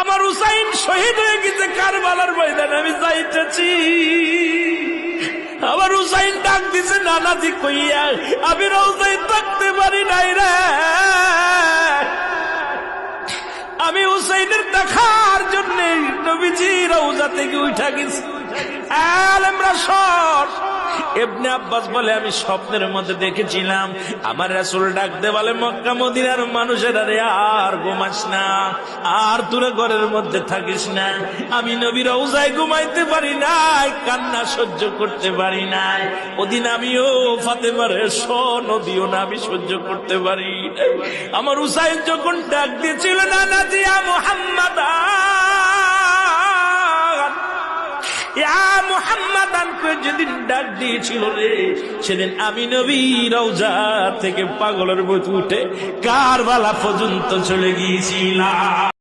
আমার হুসাইন শহীদ হয়ে গেছে কারবালার ময়দানে, আমি যাইতেছি। আমার হুসাইন ডাক দিছে নানাজি কইয়া, আমি রওজায় থাকতে পারি নাই রে, আমি হুসাইনের দেখার জন্য নবীজি রওজা থেকে উঠা গেছি। আলেমরা সর। ইবনে আব্বাস বলে, আমি স্বপ্নের মধ্যে দেখেছিলাম আমার রাসূল ডাক দে বলে, মক্কা মদিনার মানুষেরা রে আর ঘুমাস না, আর তোরা ঘরের মধ্যে থাকিস না। আমি নবীর রওজায় ঘুমাইতে পারি নাই, কান্না সহ্য করতে পারি নাই। ওদিন আমিও ফাতেমার নদীও না আমি সহ্য করতে পারি। আমার হুসাইন যখন ডাক দিয়েছিল নানাজি ইয়া মুহাম্মাদ, যেদিন ডাক দিয়েছিল রে, সেদিন আমি নবী রওজা থেকে পাগলের মতো উঠে কারবালা পর্যন্ত চলে গিয়েছিলাম।